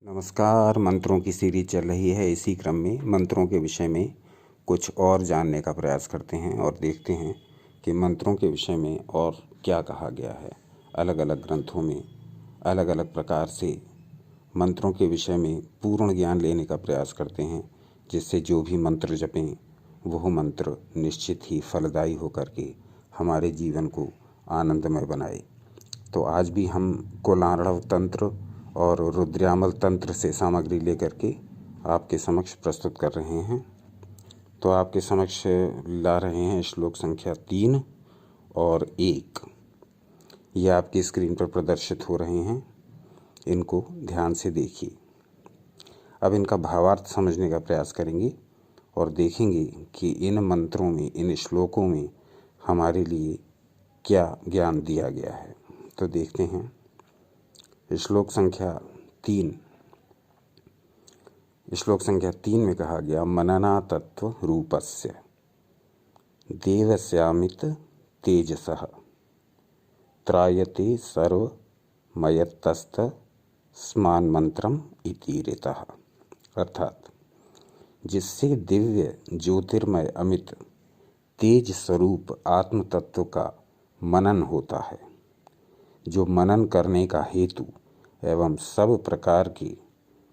नमस्कार। मंत्रों की सीरीज चल रही है। इसी क्रम में मंत्रों के विषय में कुछ और जानने का प्रयास करते हैं और देखते हैं कि मंत्रों के विषय में और क्या कहा गया है। अलग अलग ग्रंथों में अलग अलग प्रकार से मंत्रों के विषय में पूर्ण ज्ञान लेने का प्रयास करते हैं, जिससे जो भी मंत्र जपें वह मंत्र निश्चित ही फलदायी होकर के हमारे जीवन को आनंदमय बनाए। तो आज भी हम कोलार्णव तंत्र और रुद्रामल तंत्र से सामग्री लेकर के आपके समक्ष प्रस्तुत कर रहे हैं। तो आपके समक्ष ला रहे हैं श्लोक संख्या 3 और 1। ये आपकी स्क्रीन पर प्रदर्शित हो रहे हैं। इनको ध्यान से देखिए। अब इनका भावार्थ समझने का प्रयास करेंगे और देखेंगे कि इन मंत्रों में, इन श्लोकों में हमारे लिए क्या ज्ञान दिया गया है। तो देखते हैं। श्लोक संख्या 3 में कहा गया, मनना तत्व रूपस्य देवस्यामित तेजसः त्रायते सर्वमयतस्त स्मान मंत्रम इति ऋतः। अर्थात जिससे दिव्य ज्योतिर्मय अमित तेज स्वरूप आत्म तत्व का मनन होता है, जो मनन करने का हेतु एवं सब प्रकार की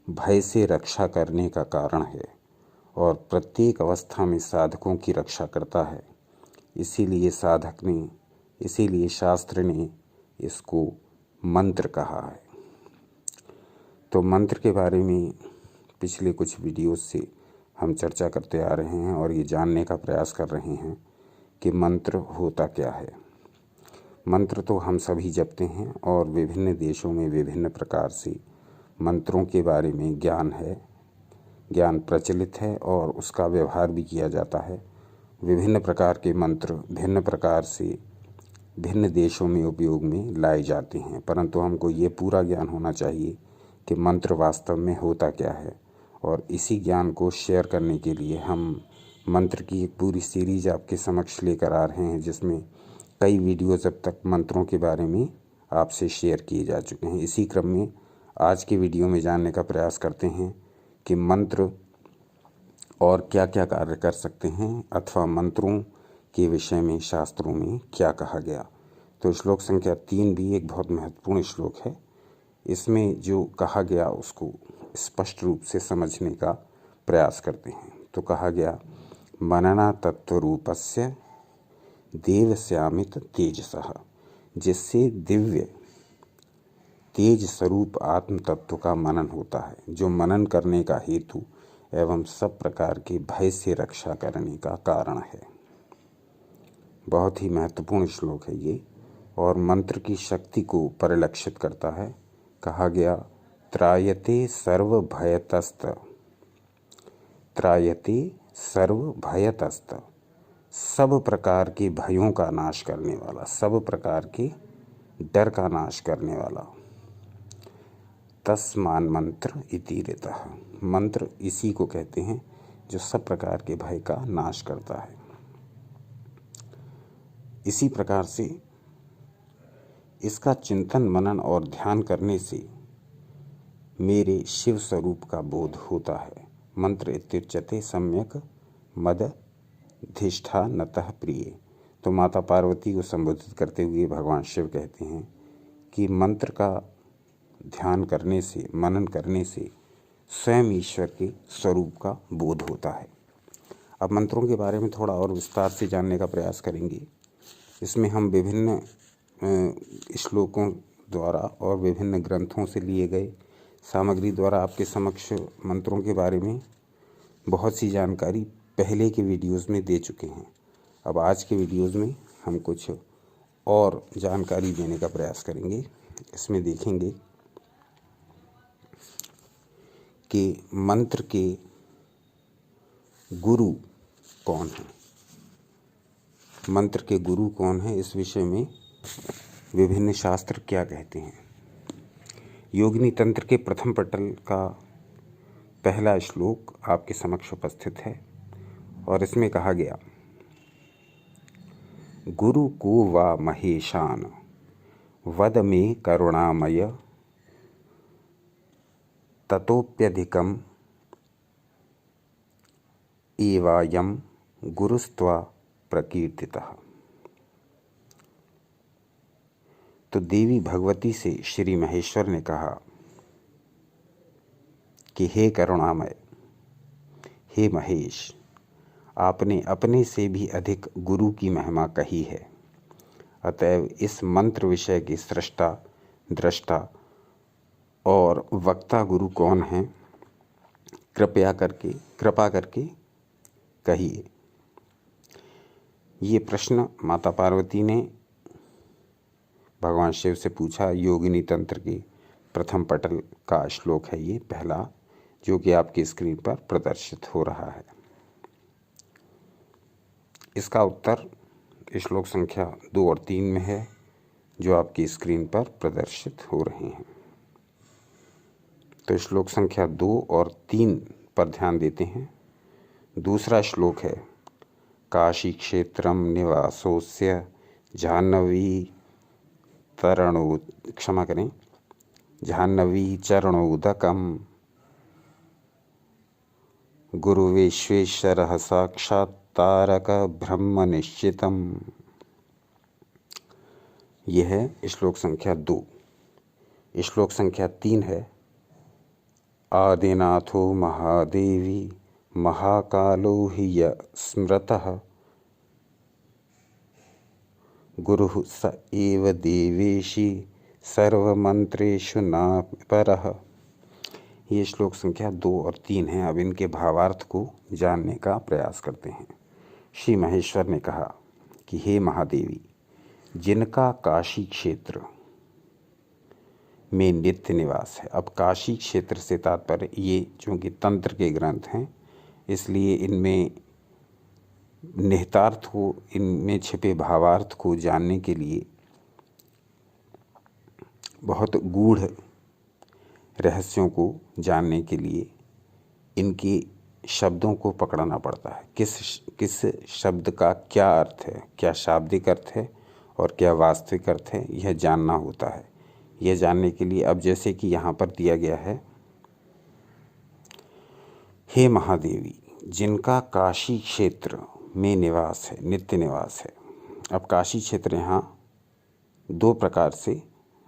भय से रक्षा करने का कारण है और प्रत्येक अवस्था में साधकों की रक्षा करता है। इसीलिए शास्त्र ने इसको मंत्र कहा है। तो मंत्र के बारे में पिछले कुछ वीडियोस से हम चर्चा करते आ रहे हैं और ये जानने का प्रयास कर रहे हैं कि मंत्र होता क्या है। मंत्र तो हम सभी जपते हैं और विभिन्न देशों में विभिन्न प्रकार से मंत्रों के बारे में ज्ञान प्रचलित है और उसका व्यवहार भी किया जाता है। विभिन्न प्रकार के मंत्र भिन्न प्रकार से भिन्न देशों में उपयोग में लाए जाते हैं, परंतु हमको ये पूरा ज्ञान होना चाहिए कि मंत्र वास्तव में होता क्या है। और इसी ज्ञान को शेयर करने के लिए हम मंत्र की एक पूरी सीरीज आपके समक्ष लेकर आ रहे हैं, जिसमें कई वीडियोज़ अब तक मंत्रों के बारे में आपसे शेयर किए जा चुके हैं। इसी क्रम में आज के वीडियो में जानने का प्रयास करते हैं कि मंत्र और क्या क्या कार्य कर सकते हैं, अथवा मंत्रों के विषय में शास्त्रों में क्या कहा गया। तो श्लोक संख्या 3 भी एक बहुत महत्वपूर्ण श्लोक है। इसमें जो कहा गया उसको स्पष्ट रूप से समझने का प्रयास करते हैं। तो कहा गया, मनना तत्व रूपस्य देवस्यामित तेजसः, जिससे दिव्य तेज स्वरूप आत्म तत्व का मनन होता है, जो मनन करने का हेतु एवं सब प्रकार के भय से रक्षा करने का कारण है। बहुत ही महत्वपूर्ण श्लोक है ये और मंत्र की शक्ति को परिलक्षित करता है। कहा गया, त्रायते सर्वभयतस्त, सब प्रकार के भयों का नाश करने वाला, सब प्रकार के डर का नाश करने वाला। तस्मान मंत्र इति ऋतः, मंत्र इसी को कहते हैं जो सब प्रकार के भय का नाश करता है। इसी प्रकार से इसका चिंतन मनन और ध्यान करने से मेरे शिव स्वरूप का बोध होता है। मंत्र इत्युच्यते सम्यक मद धिष्ठा नतः प्रिय। तो माता पार्वती को संबोधित करते हुए भगवान शिव कहते हैं कि मंत्र का ध्यान करने से, मनन करने से स्वयं ईश्वर के स्वरूप का बोध होता है। अब मंत्रों के बारे में थोड़ा और विस्तार से जानने का प्रयास करेंगे। इसमें हम विभिन्न श्लोकों द्वारा और विभिन्न ग्रंथों से लिए गए सामग्री द्वारा आपके समक्ष मंत्रों के बारे में बहुत सी जानकारी पहले के वीडियोज़ में दे चुके हैं। अब आज के वीडियोज़ में हम कुछ और जानकारी देने का प्रयास करेंगे। इसमें देखेंगे कि मंत्र के गुरु कौन हैं। मंत्र के गुरु कौन है, इस विषय में विभिन्न शास्त्र क्या कहते हैं। योगिनी तंत्र के प्रथम पटल का पहला श्लोक आपके समक्ष उपस्थित है और इसमें कहा गया, गुरु को वा महेशान वद में करुणामय ततोप्यधिकम् एवायं गुरुस्त्वा प्रकीर्तितः। तो देवी भगवती से श्री महेश्वर ने कहा कि हे करुणामय, हे महेश, आपने अपने से भी अधिक गुरु की महिमा कही है, अतएव इस मंत्र विषय के सृष्टा, दृष्टा और वक्ता गुरु कौन हैं, कृपा करके कहिए। ये प्रश्न माता पार्वती ने भगवान शिव से पूछा। योगिनी तंत्र के प्रथम पटल का श्लोक है ये पहला, जो कि आपकी स्क्रीन पर प्रदर्शित हो रहा है। इसका उत्तर श्लोक संख्या 2 और 3 में है, जो आपकी स्क्रीन पर प्रदर्शित हो रहे हैं। तो श्लोक संख्या 2 और 3 पर ध्यान देते हैं। दूसरा श्लोक है, काशी क्षेत्रम निवासोस्य जाह्नवी चरणोदकम गुरुविश्वेश्वरः साक्षात् तारक ब्रह्म निश्चितम। यह है श्लोक संख्या 2। श्लोक संख्या 3 है, आदिनाथो महादेवी महाकालो हि य स्मृतः गुरुः स एव देवेशी सर्वमंत्रेषु न परः। ये श्लोक संख्या 2 और 3 है। अब इनके भावार्थ को जानने का प्रयास करते हैं। श्री महेश्वर ने कहा कि हे महादेवी, जिनका काशी क्षेत्र में नित्य निवास है। अब काशी क्षेत्र से तात्पर्य, ये चूँकि तंत्र के ग्रंथ हैं, इसलिए इनमें निहितार्थ को, इनमें छिपे भावार्थ को जानने के लिए बहुत गूढ़ रहस्यों को जानने के लिए इनके शब्दों को पकड़ना पड़ता है। किस शब्द का क्या अर्थ है, क्या शाब्दिक अर्थ है और क्या वास्तविक अर्थ है, यह जानना होता है। यह जानने के लिए अब जैसे कि यहाँ पर दिया गया है, हे महादेवी, जिनका काशी क्षेत्र में निवास है, नित्य निवास है। अब काशी क्षेत्र यहाँ 2 प्रकार से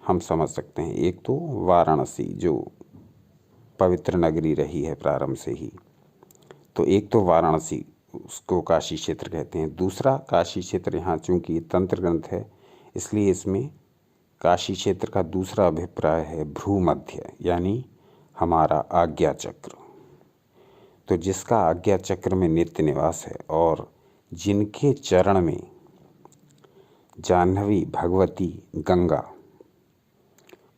हम समझ सकते हैं। एक तो वाराणसी, जो पवित्र नगरी रही है प्रारंभ से ही, तो एक तो वाराणसी, उसको काशी क्षेत्र कहते हैं। दूसरा काशी क्षेत्र, यहाँ चूँकि तंत्र ग्रंथ है, इसलिए इसमें काशी क्षेत्र का दूसरा अभिप्राय है भ्रूमध्य, यानी हमारा आज्ञा चक्र। तो जिसका आज्ञा चक्र में नित्य निवास है और जिनके चरण में जाह्नवी भगवती गंगा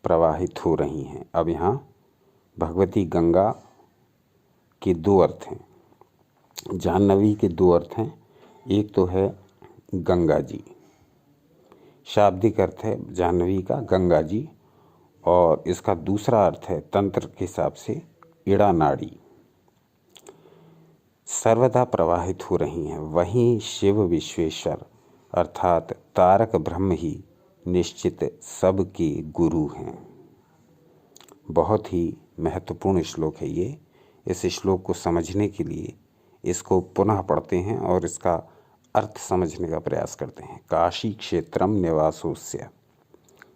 प्रवाहित हो रही हैं। अब यहाँ भगवती गंगा के 2 अर्थ हैं, जाह्नवी के 2 अर्थ हैं। एक तो है गंगा जी, शाब्दिक अर्थ है जाह्नवी का गंगा जी, और इसका दूसरा अर्थ है तंत्र के हिसाब से इड़ा नाड़ी, सर्वदा प्रवाहित हो रही हैं। वहीं शिव विश्वेश्वर अर्थात तारक ब्रह्म ही निश्चित सबके गुरु हैं। बहुत ही महत्वपूर्ण श्लोक है ये। इस श्लोक को समझने के लिए इसको पुनः पढ़ते हैं और इसका अर्थ समझने का प्रयास करते हैं। काशी क्षेत्रम निवासोस्य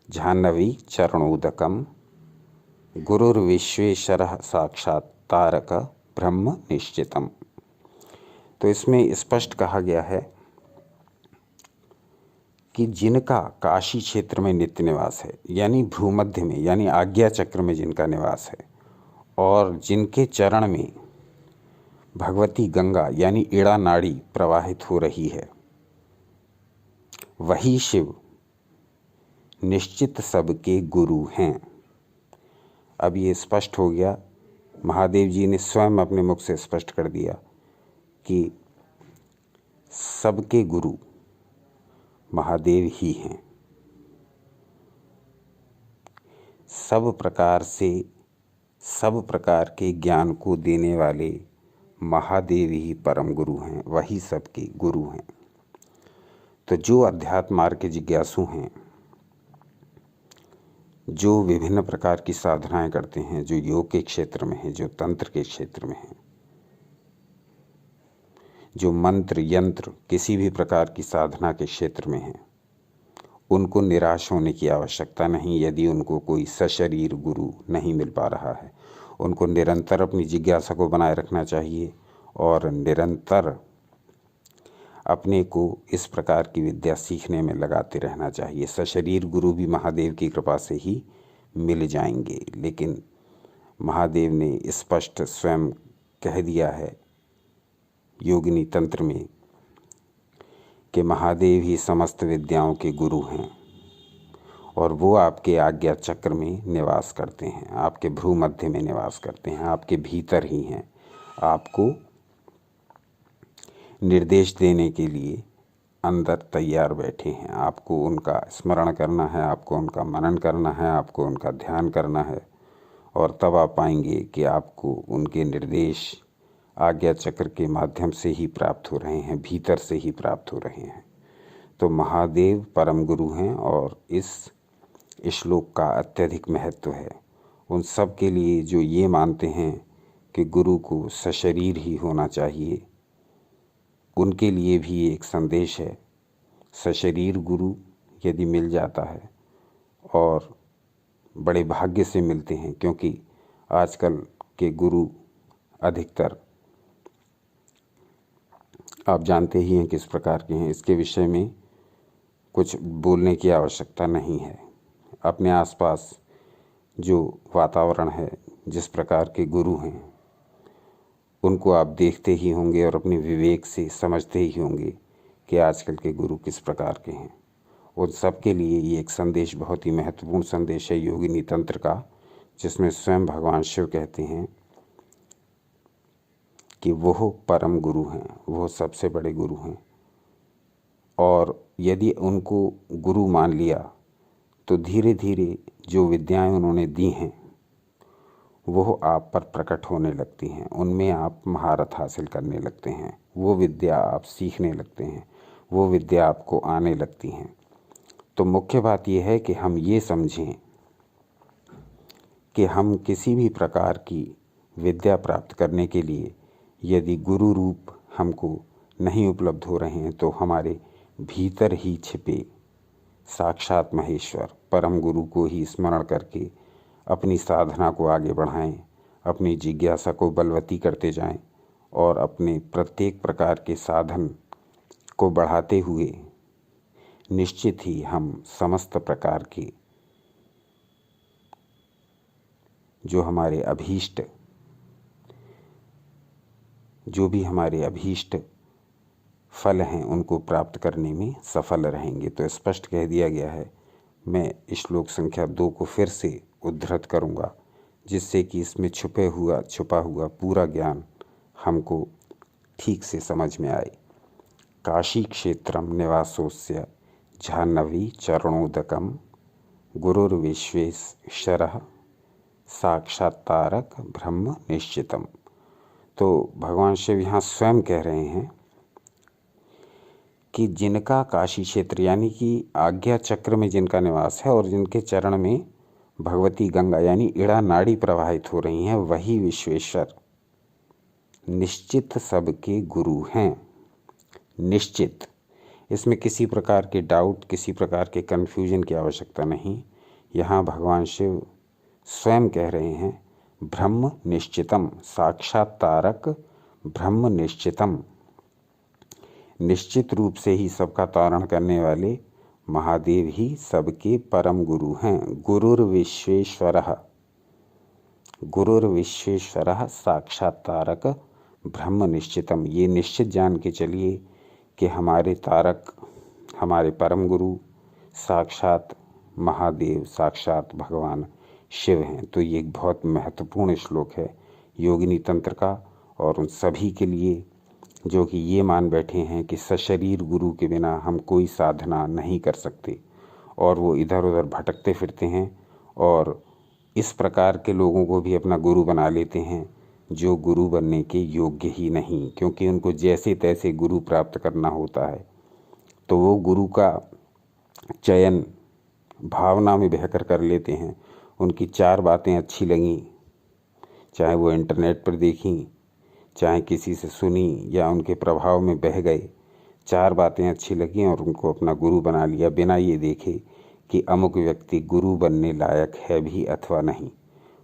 जाह्नवी चरणोदकम गुरुर्विश्वेश्वरः साक्षात् तारक ब्रह्म निश्चितम। तो इसमें स्पष्ट कहा गया है कि जिनका काशी क्षेत्र में नित्य निवास है, यानी भ्रूमध्य में, यानी आज्ञा चक्र में जिनका निवास है, और जिनके चरण में भगवती गंगा यानी इड़ा नाड़ी प्रवाहित हो रही है, वही शिव निश्चित सबके गुरु हैं। अब ये स्पष्ट हो गया, महादेव जी ने स्वयं अपने मुख से स्पष्ट कर दिया कि सबके गुरु महादेव ही हैं। सब प्रकार के ज्ञान को देने वाले महादेव ही परम गुरु हैं, वही सबके गुरु हैं। तो जो अध्यात्म मार्ग के जिज्ञासु हैं, जो विभिन्न प्रकार की साधनाएं करते हैं, जो योग के क्षेत्र में है, जो तंत्र के क्षेत्र में है, जो मंत्र यंत्र किसी भी प्रकार की साधना के क्षेत्र में है, उनको निराश होने की आवश्यकता नहीं यदि उनको कोई सशरीर गुरु नहीं मिल पा रहा है। उनको निरंतर अपनी जिज्ञासा को बनाए रखना चाहिए और निरंतर अपने को इस प्रकार की विद्या सीखने में लगाते रहना चाहिए। सशरीर गुरु भी महादेव की कृपा से ही मिल जाएंगे, लेकिन महादेव ने स्पष्ट स्वयं कह दिया है योगिनी तंत्र में कि महादेव ही समस्त विद्याओं के गुरु हैं और वो आपके आज्ञा चक्र में निवास करते हैं, आपके भ्रू मध्य में निवास करते हैं, आपके भीतर ही हैं। आपको निर्देश देने के लिए अंदर तैयार बैठे हैं। आपको उनका स्मरण करना है, आपको उनका मनन करना है, आपको उनका ध्यान करना है और तब आप पाएंगे कि आपको उनके निर्देश आज्ञा चक्र के माध्यम से ही प्राप्त हो रहे हैं, भीतर से ही प्राप्त हो रहे हैं। तो महादेव परम गुरु हैं और इस श्लोक का अत्यधिक महत्व है उन सब के लिए जो ये मानते हैं कि गुरु को सशरीर ही होना चाहिए। उनके लिए भी एक संदेश है, सशरीर गुरु यदि मिल जाता है और बड़े भाग्य से मिलते हैं, क्योंकि आजकल के गुरु अधिकतर आप जानते ही हैं किस प्रकार के हैं। इसके विषय में कुछ बोलने की आवश्यकता नहीं है। अपने आसपास जो वातावरण है, जिस प्रकार के गुरु हैं, उनको आप देखते ही होंगे और अपने विवेक से समझते ही होंगे कि आजकल के गुरु किस प्रकार के हैं। उन सब के लिए ये एक संदेश, बहुत ही महत्वपूर्ण संदेश है योगिनी तंत्र का, जिसमें स्वयं भगवान शिव कहते हैं कि वो परम गुरु हैं, वो सबसे बड़े गुरु हैं और यदि उनको गुरु मान लिया तो धीरे धीरे जो विद्याएं उन्होंने दी हैं वो आप पर प्रकट होने लगती हैं, उनमें आप महारत हासिल करने लगते हैं, वो विद्या आप सीखने लगते हैं, वो विद्या आपको आने लगती हैं। तो मुख्य बात यह है कि हम ये समझें कि हम किसी भी प्रकार की विद्या प्राप्त करने के लिए यदि गुरु रूप हमको नहीं उपलब्ध हो रहे हैं तो हमारे भीतर ही छिपे साक्षात महेश्वर परम गुरु को ही स्मरण करके अपनी साधना को आगे बढ़ाएं, अपनी जिज्ञासा को बलवती करते जाएं और अपने प्रत्येक प्रकार के साधन को बढ़ाते हुए निश्चित ही हम समस्त प्रकार के जो भी हमारे अभीष्ट फल हैं उनको प्राप्त करने में सफल रहेंगे। तो स्पष्ट कह दिया गया है। मैं श्लोक संख्या 2 को फिर से उद्धृत करूँगा, जिससे कि इसमें छुपा हुआ पूरा ज्ञान हमको ठीक से समझ में आए। काशी क्षेत्रम निवासोस्य जाह्नवी चरणोदकम गुरुर्विश्वेश्वरः साक्षात्कारक ब्रह्म निश्चितम। तो भगवान शिव यहाँ स्वयं कह रहे हैं कि जिनका काशी क्षेत्र यानी कि आज्ञा चक्र में जिनका निवास है और जिनके चरण में भगवती गंगा यानी इड़ा नाड़ी प्रवाहित हो रही हैं, वही विश्वेश्वर निश्चित सबके गुरु हैं। निश्चित, इसमें किसी प्रकार के डाउट, किसी प्रकार के कन्फ्यूजन की आवश्यकता नहीं। यहाँ भगवान शिव स्वयं कह रहे हैं ब्रह्म निश्चितम, साक्षात्कारक ब्रह्म निश्चितम। निश्चित रूप से ही सबका तारण करने वाले महादेव ही सबके परम गुरु हैं। गुरुर्विश्वेश्वरः साक्षात्कारक ब्रह्म निश्चितम। ये निश्चित जान के चलिए कि हमारे तारक, हमारे परम गुरु साक्षात महादेव, साक्षात भगवान शिव हैं। तो ये एक बहुत महत्वपूर्ण श्लोक है योगिनी तंत्र का, और उन सभी के लिए जो कि ये मान बैठे हैं कि सशरीर गुरु के बिना हम कोई साधना नहीं कर सकते और वो इधर उधर भटकते फिरते हैं और इस प्रकार के लोगों को भी अपना गुरु बना लेते हैं जो गुरु बनने के योग्य ही नहीं, क्योंकि उनको जैसे तैसे गुरु प्राप्त करना होता है। तो वो गुरु का चयन भावना में बहकर कर लेते हैं। उनकी 4 बातें अच्छी लगीं, चाहे वो इंटरनेट पर देखीं, चाहे किसी से सुनी या उनके प्रभाव में बह गए। 4 बातें अच्छी लगीं और उनको अपना गुरु बना लिया, बिना ये देखे कि अमुक व्यक्ति गुरु बनने लायक है भी अथवा नहीं।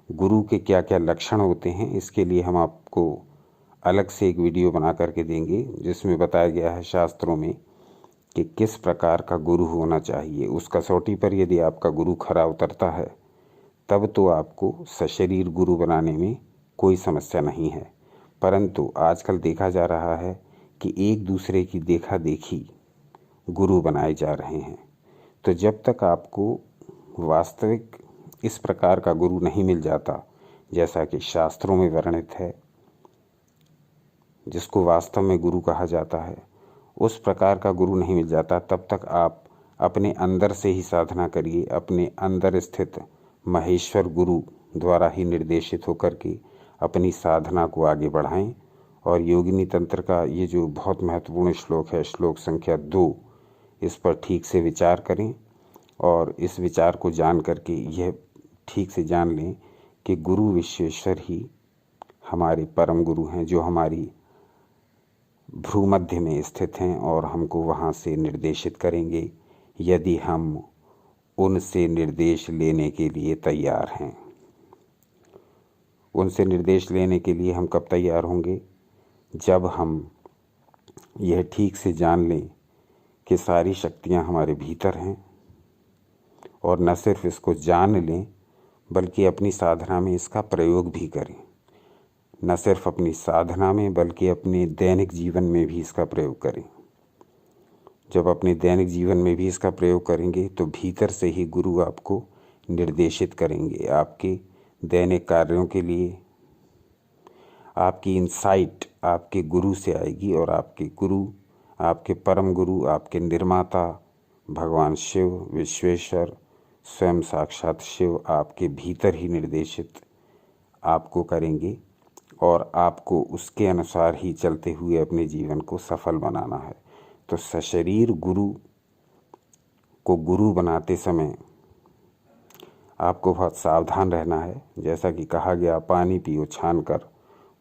गुरु के क्या क्या लक्षण होते हैं, इसके लिए हम आपको अलग से एक वीडियो बना करके देंगे, जिसमें बताया गया है शास्त्रों में कि किस प्रकार का गुरु होना चाहिए। उस कसौटी पर यदि आपका गुरु खरा उतरता है तब तो आपको सशरीर गुरु बनाने में कोई समस्या नहीं है। परंतु आजकल देखा जा रहा है कि एक दूसरे की देखा देखी गुरु बनाए जा रहे हैं। तो जब तक आपको वास्तविक इस प्रकार का गुरु नहीं मिल जाता, जैसा कि शास्त्रों में वर्णित है, जिसको वास्तव में गुरु कहा जाता है, उस प्रकार का गुरु नहीं मिल जाता, तब तक आप अपने अंदर से ही साधना करिए। अपने अंदर स्थित महेश्वर गुरु द्वारा ही निर्देशित होकर के अपनी साधना को आगे बढ़ाएं। और योगिनी तंत्र का ये जो बहुत महत्वपूर्ण श्लोक है, श्लोक संख्या 2, इस पर ठीक से विचार करें और इस विचार को जान करके यह ठीक से जान लें कि गुरु विश्वेश्वर ही हमारे परम गुरु हैं, जो हमारी भ्रूमध्य में स्थित हैं और हमको वहाँ से निर्देशित करेंगे यदि हम उनसे निर्देश लेने के लिए तैयार हैं। उनसे निर्देश लेने के लिए हम कब तैयार होंगे? जब हम यह ठीक से जान लें कि सारी शक्तियाँ हमारे भीतर हैं, और न सिर्फ इसको जान लें बल्कि अपनी साधना में इसका प्रयोग भी करें। न सिर्फ अपनी साधना में बल्कि अपने दैनिक जीवन में भी इसका प्रयोग करें। जब अपने दैनिक जीवन में भी इसका प्रयोग करेंगे तो भीतर से ही गुरु आपको निर्देशित करेंगे। आपके दैनिक कार्यों के लिए आपकी इंसाइट आपके गुरु से आएगी, और आपके गुरु, आपके परम गुरु, आपके निर्माता भगवान शिव, विश्वेश्वर, स्वयं साक्षात शिव आपके भीतर ही निर्देशित आपको करेंगे, और आपको उसके अनुसार ही चलते हुए अपने जीवन को सफल बनाना है। तो सशरीर गुरु को गुरु बनाते समय आपको बहुत सावधान रहना है। जैसा कि कहा गया, पानी पियो छान कर,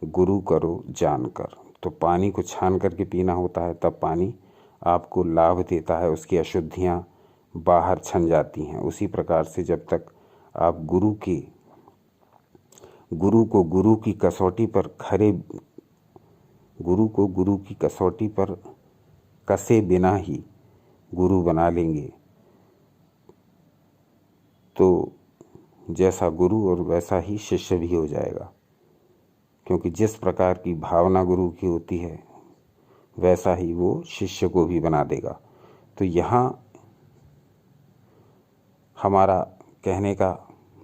गुरु करो जान कर। तो पानी को छान करके पीना होता है, तब पानी आपको लाभ देता है, उसकी अशुद्धियाँ बाहर छन जाती हैं। उसी प्रकार से जब तक आप गुरु को गुरु की कसौटी पर कसे बिना ही गुरु बना लेंगे, तो जैसा गुरु और वैसा ही शिष्य भी हो जाएगा। क्योंकि जिस प्रकार की भावना गुरु की होती है वैसा ही वो शिष्य को भी बना देगा। तो यहाँ हमारा कहने का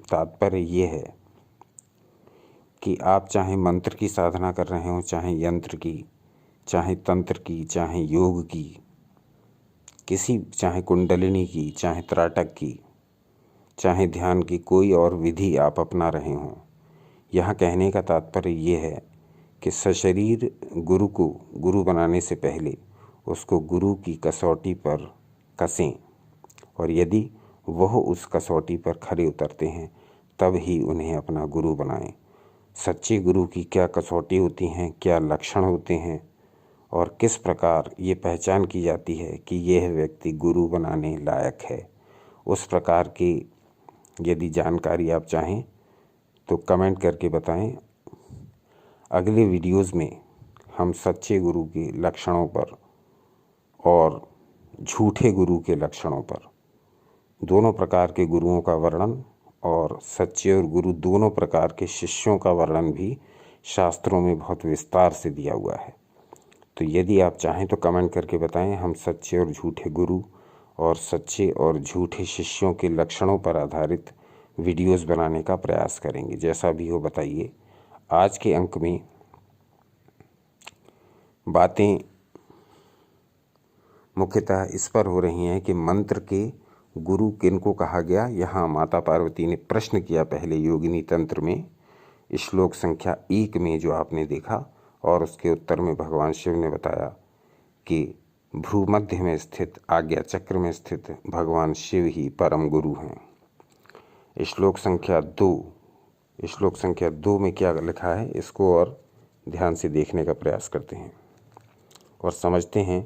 तात्पर्य ये है कि आप चाहे मंत्र की साधना कर रहे हो, चाहे यंत्र की, चाहे तंत्र की, चाहे योग की, चाहे कुंडलिनी की, चाहे त्राटक की, चाहे ध्यान की, कोई और विधि आप अपना रहे हों, यहाँ कहने का तात्पर्य ये है कि सशरीर गुरु को गुरु बनाने से पहले उसको गुरु की कसौटी पर कसें, और यदि वह उस कसौटी पर खरे उतरते हैं तब ही उन्हें अपना गुरु बनाएं। सच्चे गुरु की क्या कसौटी होती हैं, क्या लक्षण होते हैं, और किस प्रकार ये पहचान की जाती है कि यह व्यक्ति गुरु बनाने लायक है, उस प्रकार की यदि जानकारी आप चाहें तो कमेंट करके बताएं। अगले वीडियोज़ में हम सच्चे गुरु के लक्षणों पर और झूठे गुरु के लक्षणों पर, दोनों प्रकार के गुरुओं का वर्णन और सच्चे और गुरु दोनों प्रकार के शिष्यों का वर्णन भी शास्त्रों में बहुत विस्तार से दिया हुआ है। तो यदि आप चाहें तो कमेंट करके बताएं। हम सच्चे और झूठे गुरु और सच्चे और झूठे शिष्यों के लक्षणों पर आधारित वीडियोस बनाने का प्रयास करेंगे। जैसा भी हो बताइए। आज के अंक में बातें मुख्यतः इस पर हो रही हैं कि मंत्र के गुरु किनको कहा गया। यहाँ माता पार्वती ने प्रश्न किया पहले योगिनी तंत्र में, श्लोक संख्या 1 में जो आपने देखा, और उसके उत्तर में भगवान शिव ने बताया कि भ्रूमध्य में स्थित आज्ञा चक्र में स्थित भगवान शिव ही परम गुरु हैं। श्लोक संख्या 2 में क्या लिखा है, इसको और ध्यान से देखने का प्रयास करते हैं और समझते हैं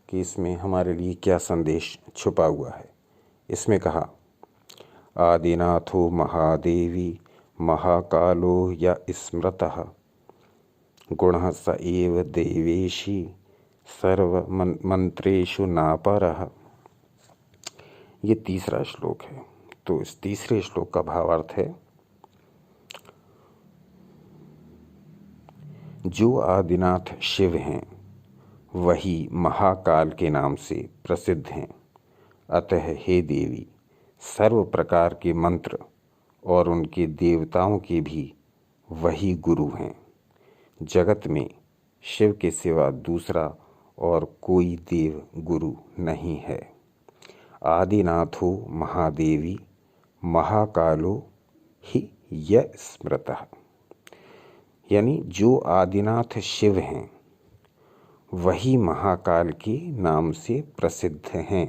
कि इसमें हमारे लिए क्या संदेश छुपा हुआ है। इसमें कहा, आदिनाथो महादेवी महाकालो या स्मृतः गुणः स एव देवेशी सर्वमंत्रेषु नापरः। ये तीसरा श्लोक है। तो इस तीसरे श्लोक का भावार्थ है, जो आदिनाथ शिव हैं वही महाकाल के नाम से प्रसिद्ध हैं। अतः हे देवी, सर्व प्रकार के मंत्र और उनके देवताओं के भी वही गुरु हैं। जगत में शिव के सिवा दूसरा और कोई देव गुरु नहीं है। आदिनाथो महादेवी महाकालो ही य स्मृतः, यानी जो आदिनाथ शिव हैं वही महाकाल के नाम से प्रसिद्ध हैं।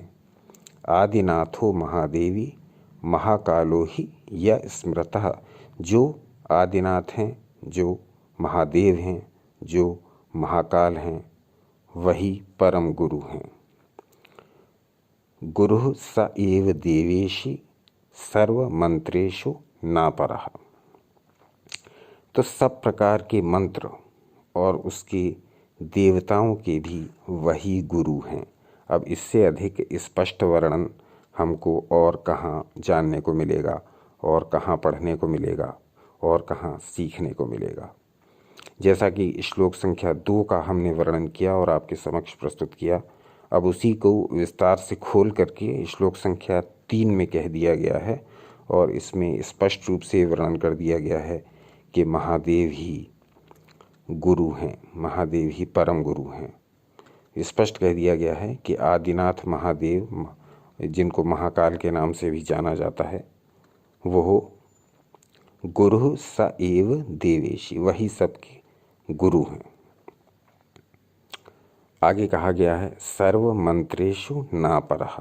आदिनाथो महादेवी महाकालो ही य स्मृतः, जो आदिनाथ हैं, जो महादेव हैं, जो महाकाल हैं, वही परम गुरु हैं। गुरु स एव देवेशी सर्व मंत्रेषु नापरः। तो सब प्रकार के मंत्र और उसके देवताओं के भी वही गुरु हैं। अब इससे अधिक स्पष्ट वर्णन हमको और कहाँ जानने को मिलेगा, और कहाँ पढ़ने को मिलेगा, और कहाँ सीखने को मिलेगा। जैसा कि श्लोक संख्या 2 का हमने वर्णन किया और आपके समक्ष प्रस्तुत किया, अब उसी को विस्तार से खोल करके श्लोक संख्या 3 में कह दिया गया है और इसमें स्पष्ट रूप से वर्णन कर दिया गया है कि महादेव ही गुरु हैं, महादेव ही परम गुरु हैं। स्पष्ट कह दिया गया है कि आदिनाथ महादेव, जिनको महाकाल के नाम से भी जाना जाता है, वो गुरु स एव देवेशी, वही सबके गुरु हैं। आगे कहा गया है सर्व मंत्रेषु नापरः,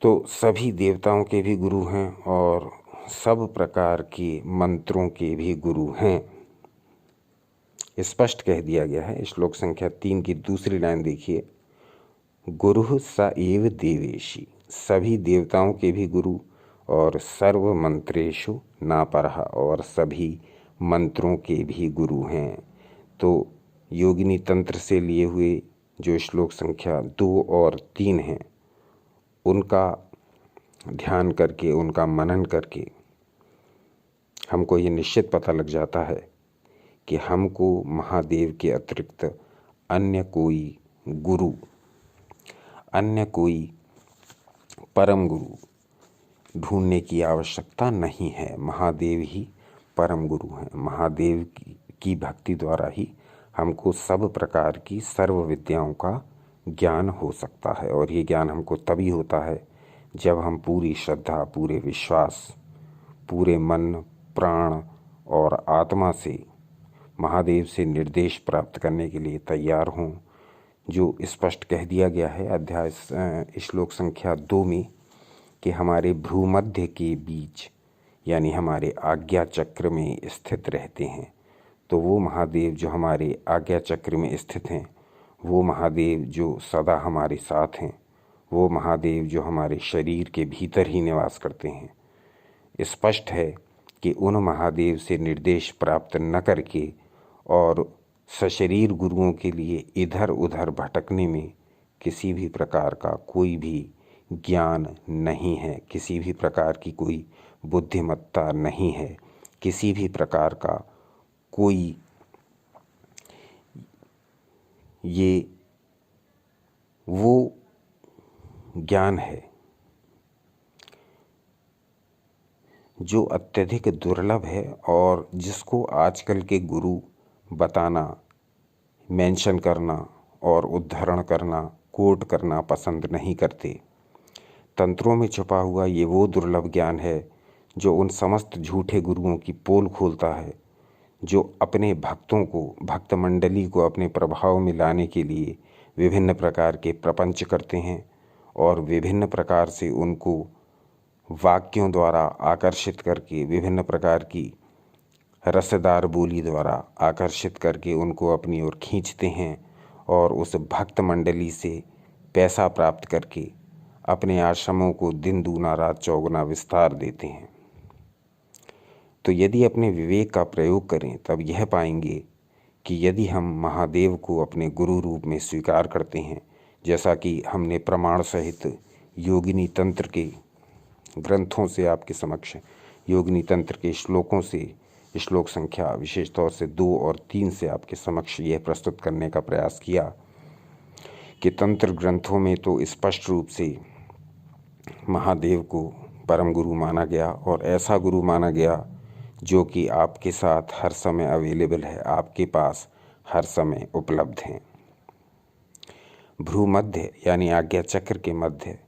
तो सभी देवताओं के भी गुरु हैं और सब प्रकार के मंत्रों के भी गुरु हैं। स्पष्ट कह दिया गया है। श्लोक संख्या 3 की दूसरी लाइन देखिए, गुरु स एव देवेशी, सभी देवताओं के भी गुरु और सर्व मंत्रेषु नापरः, और सभी मंत्रों के भी गुरु हैं। तो योगिनी तंत्र से लिए हुए जो श्लोक संख्या 2 और 3 हैं, उनका ध्यान करके, उनका मनन करके हमको ये निश्चित पता लग जाता है कि हमको महादेव के अतिरिक्त अन्य कोई गुरु, अन्य कोई परम गुरु ढूंढने की आवश्यकता नहीं है। महादेव ही परम गुरु हैं। महादेव की भक्ति द्वारा ही हमको सब प्रकार की सर्व विद्याओं का ज्ञान हो सकता है, और ये ज्ञान हमको तभी होता है जब हम पूरी श्रद्धा, पूरे विश्वास, पूरे मन, प्राण और आत्मा से महादेव से निर्देश प्राप्त करने के लिए तैयार हों। जो स्पष्ट कह दिया गया है अध्याय श्लोक संख्या 2 में कि हमारे भ्रूमध्य के बीच, यानी हमारे आज्ञा चक्र में स्थित रहते हैं। तो वो महादेव जो हमारे आज्ञा चक्र में स्थित हैं, वो महादेव जो सदा हमारे साथ हैं, वो महादेव जो हमारे शरीर के भीतर ही निवास करते हैं। स्पष्ट है कि उन महादेव से निर्देश प्राप्त न करके और सशरीर गुरुओं के लिए इधर उधर भटकने में किसी भी प्रकार का कोई भी ज्ञान नहीं है, किसी भी प्रकार की कोई बुद्धिमत्ता नहीं है, किसी भी प्रकार का कोई ये वो ज्ञान है जो अत्यधिक दुर्लभ है और जिसको आजकल के गुरु बताना, मेंशन करना और उद्धरण करना, कोट करना पसंद नहीं करते। तंत्रों में छुपा हुआ ये वो दुर्लभ ज्ञान है जो उन समस्त झूठे गुरुओं की पोल खोलता है, जो अपने भक्तों को, भक्त मंडली को अपने प्रभाव में लाने के लिए विभिन्न प्रकार के प्रपंच करते हैं और विभिन्न प्रकार से उनको वाक्यों द्वारा आकर्षित करके, विभिन्न प्रकार की रसदार बोली द्वारा आकर्षित करके उनको अपनी ओर खींचते हैं और उस भक्त मंडली से पैसा प्राप्त करके अपने आश्रमों को दिन दूना रात चौगुना विस्तार देते हैं। तो यदि अपने विवेक का प्रयोग करें तब यह पाएंगे कि यदि हम महादेव को अपने गुरु रूप में स्वीकार करते हैं, जैसा कि हमने प्रमाण सहित योगिनी तंत्र के ग्रंथों से आपके समक्ष, योगिनी तंत्र के श्लोकों से, श्लोक संख्या विशेष तौर से 2 और 3 से आपके समक्ष यह प्रस्तुत करने का प्रयास किया कि तंत्र ग्रंथों में तो स्पष्ट रूप से महादेव को परम गुरु माना गया और ऐसा गुरु माना गया जो कि आपके साथ हर समय अवेलेबल है, आपके पास हर समय उपलब्ध हैं। भ्रूमध्य यानी आज्ञा चक्र के मध्य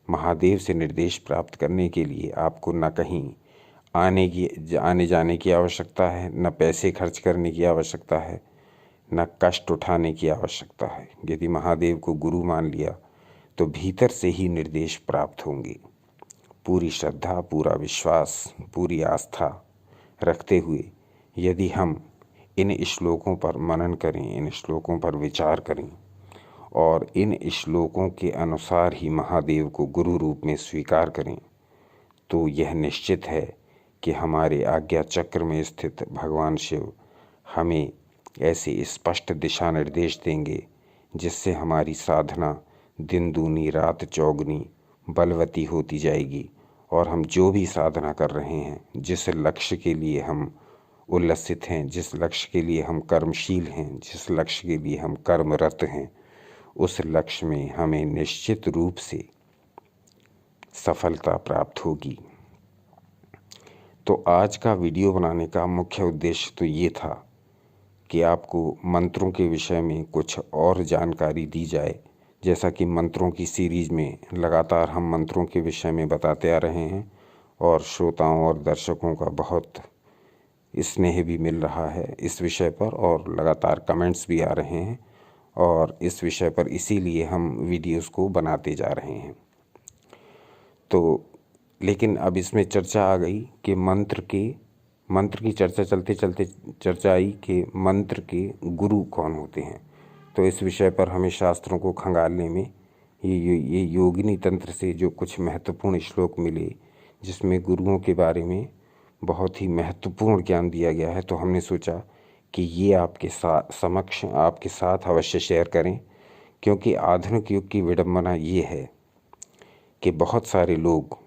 महादेव से निर्देश प्राप्त करने के लिए आपको न कहीं आने जाने की आवश्यकता है, न पैसे खर्च करने की आवश्यकता है, न कष्ट उठाने की आवश्यकता है। यदि महादेव को गुरु मान लिया तो भीतर से ही निर्देश प्राप्त होंगे। पूरी श्रद्धा, पूरा विश्वास, पूरी आस्था रखते हुए यदि हम इन श्लोकों पर मनन करें, इन श्लोकों पर विचार करें और इन श्लोकों के अनुसार ही महादेव को गुरु रूप में स्वीकार करें, तो यह निश्चित है कि हमारे आज्ञा चक्र में स्थित भगवान शिव हमें ऐसे स्पष्ट दिशा निर्देश देंगे जिससे हमारी साधना दिन दूनी रात चौगुनी बलवती होती जाएगी और हम जो भी साधना कर रहे हैं, जिस लक्ष्य के लिए हम उल्लसित हैं, जिस लक्ष्य के लिए हम कर्मशील हैं, जिस लक्ष्य के लिए हम कर्मरत हैं, उस लक्ष्य में हमें निश्चित रूप से सफलता प्राप्त होगी। तो आज का वीडियो बनाने का मुख्य उद्देश्य तो ये था कि आपको मंत्रों के विषय में कुछ और जानकारी दी जाए। जैसा कि मंत्रों की सीरीज में लगातार हम मंत्रों के विषय में बताते आ रहे हैं और श्रोताओं और दर्शकों का बहुत स्नेह भी मिल रहा है इस विषय पर और लगातार कमेंट्स भी आ रहे हैं और इस विषय पर इसीलिए हम वीडियोस को बनाते जा रहे हैं। तो लेकिन अब इसमें चर्चा आ गई कि मंत्र की चर्चा चलते चलते चर्चा आई कि मंत्र के गुरु कौन होते हैं। तो इस विषय पर हमें शास्त्रों को खंगालने में ये योगिनी तंत्र से जो कुछ महत्वपूर्ण श्लोक मिले, जिसमें गुरुओं के बारे में बहुत ही महत्वपूर्ण ज्ञान दिया गया है, तो हमने सोचा कि ये आपके साथ अवश्य शेयर करें। क्योंकि आधुनिक युग की विडंबना ये है कि बहुत सारे लोग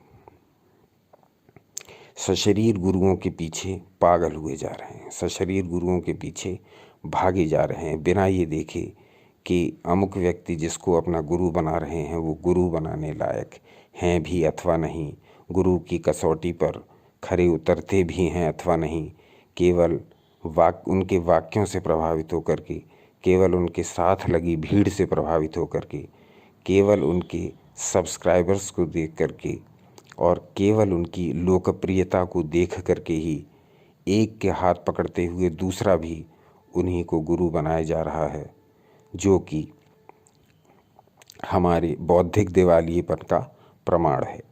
सशरीर गुरुओं के पीछे पागल हुए जा रहे हैं, सशरीर गुरुओं के पीछे भागे जा रहे हैं, बिना ये देखे कि अमुक व्यक्ति जिसको अपना गुरु बना रहे हैं वो गुरु बनाने लायक हैं भी अथवा नहीं, गुरु की कसौटी पर खरे उतरते भी हैं अथवा नहीं। केवल उनके वाक्यों से प्रभावित होकर के, केवल उनके साथ लगी भीड़ से प्रभावित होकर के, केवल उनके सब्सक्राइबर्स को देख करके और केवल उनकी लोकप्रियता को देख करके ही एक के हाथ पकड़ते हुए दूसरा भी उन्हीं को गुरु बनाया जा रहा है, जो कि हमारे बौद्धिक दिवालियेपन का प्रमाण है।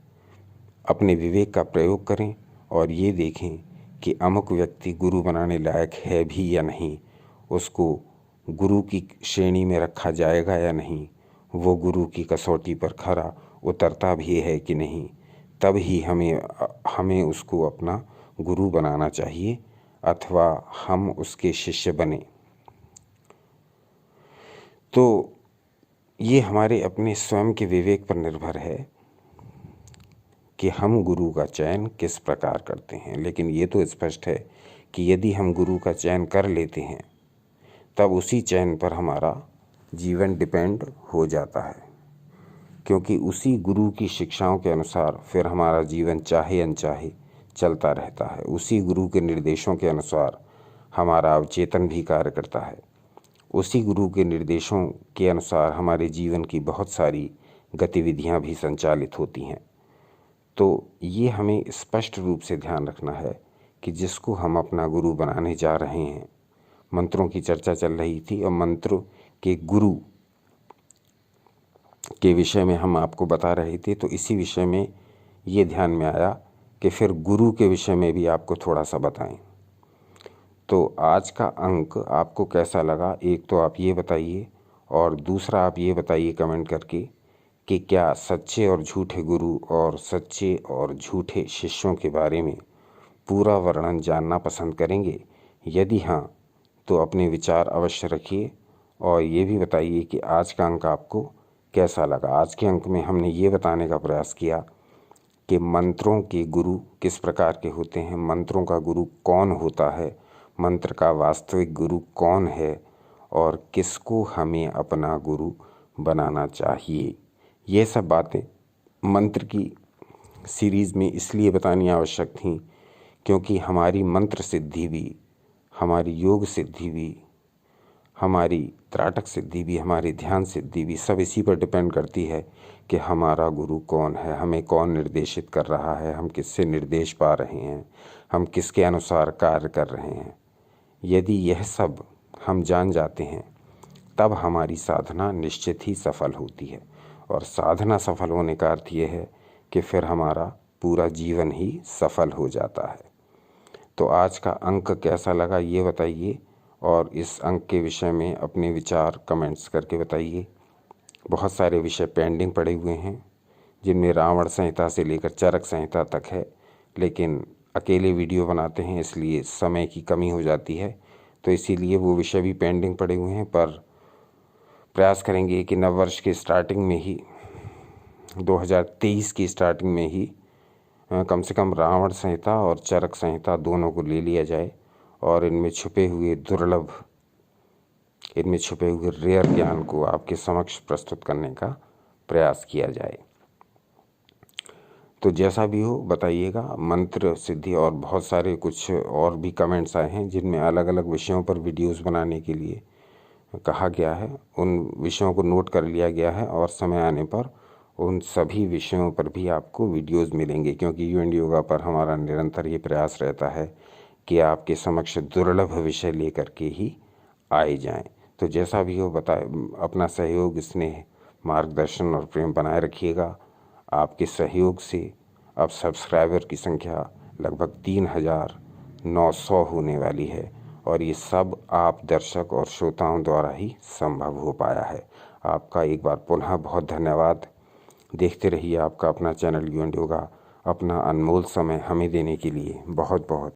अपने विवेक का प्रयोग करें और ये देखें कि अमुक व्यक्ति गुरु बनाने लायक है भी या नहीं, उसको गुरु की श्रेणी में रखा जाएगा या नहीं, वो गुरु की कसौटी पर खरा उतरता भी है कि नहीं, तब ही हमें उसको अपना गुरु बनाना चाहिए अथवा हम उसके शिष्य बने। तो ये हमारे अपने स्वयं के विवेक पर निर्भर है कि हम गुरु का चयन किस प्रकार करते हैं। लेकिन ये तो स्पष्ट है कि यदि हम गुरु का चयन कर लेते हैं तब उसी चयन पर हमारा जीवन डिपेंड हो जाता है, क्योंकि उसी गुरु की शिक्षाओं के अनुसार फिर हमारा जीवन चाहे अनचाहे चलता रहता है। उसी गुरु के निर्देशों के अनुसार हमारा अवचेतन भी कार्य करता है। उसी गुरु के निर्देशों के अनुसार हमारे जीवन की बहुत सारी गतिविधियां भी संचालित होती हैं। तो ये हमें स्पष्ट रूप से ध्यान रखना है कि जिसको हम अपना गुरु बनाने जा रहे हैं, मंत्रों की चर्चा चल रही थी और मंत्र के गुरु के विषय में हम आपको बता रहे थे, तो इसी विषय में ये ध्यान में आया कि फिर गुरु के विषय में भी आपको थोड़ा सा बताएं। तो आज का अंक आपको कैसा लगा, एक तो आप ये बताइए, और दूसरा आप ये बताइए कमेंट करके कि क्या सच्चे और झूठे गुरु और सच्चे और झूठे शिष्यों के बारे में पूरा वर्णन जानना पसंद करेंगे। यदि हाँ, तो अपने विचार अवश्य रखिए और ये भी बताइए कि आज का अंक आपको कैसा लगा। आज के अंक में हमने ये बताने का प्रयास किया कि मंत्रों के गुरु किस प्रकार के होते हैं, मंत्रों का गुरु कौन होता है, मंत्र का वास्तविक गुरु कौन है और किसको हमें अपना गुरु बनाना चाहिए। ये सब बातें मंत्र की सीरीज़ में इसलिए बतानी आवश्यक थी क्योंकि हमारी मंत्र सिद्धि भी, हमारी योग सिद्धि भी, हमारी त्राटक सिद्धि भी, हमारी ध्यान सिद्धि भी सब इसी पर डिपेंड करती है कि हमारा गुरु कौन है, हमें कौन निर्देशित कर रहा है, हम किससे निर्देश पा रहे हैं, हम किसके अनुसार कार्य कर रहे हैं। यदि यह सब हम जान जाते हैं तब हमारी साधना निश्चित ही सफल होती है, और साधना सफल होने का अर्थ ये है कि फिर हमारा पूरा जीवन ही सफल हो जाता है। तो आज का अंक कैसा लगा ये बताइए, और इस अंक के विषय में अपने विचार कमेंट्स करके बताइए। बहुत सारे विषय पेंडिंग पड़े हुए हैं जिनमें रावण संहिता से लेकर चरक संहिता तक है, लेकिन अकेले वीडियो बनाते हैं इसलिए समय की कमी हो जाती है, तो इसीलिए वो विषय भी पेंडिंग पड़े हुए हैं। पर प्रयास करेंगे कि नववर्ष की स्टार्टिंग में ही, 2023 की स्टार्टिंग में ही कम से कम रावण संहिता और चरक संहिता दोनों को ले लिया जाए और इनमें छुपे हुए दुर्लभ, इनमें छुपे हुए रेयर ज्ञान को आपके समक्ष प्रस्तुत करने का प्रयास किया जाए। तो जैसा भी हो बताइएगा। मंत्र सिद्धि और बहुत सारे कुछ और भी कमेंट्स आए हैं जिनमें अलग अलग विषयों पर वीडियोस बनाने के लिए कहा गया है। उन विषयों को नोट कर लिया गया है और समय आने पर उन सभी विषयों पर भी आपको वीडियोस मिलेंगे, क्योंकि यू एंड योगा पर हमारा निरंतर ये प्रयास रहता है कि आपके समक्ष दुर्लभ विषय लेकर के ही आए जाएं। तो जैसा भी हो अपना सहयोग, स्नेह, मार्गदर्शन और प्रेम बनाए रखिएगा। आपके सहयोग से अब सब्सक्राइबर की संख्या लगभग 3900 होने वाली है, और ये सब आप दर्शक और श्रोताओं द्वारा ही संभव हो पाया है। आपका एक बार पुनः बहुत धन्यवाद। देखते रहिए आपका अपना चैनल यू एंड योगा। अपना अनमोल समय हमें देने के लिए बहुत बहुत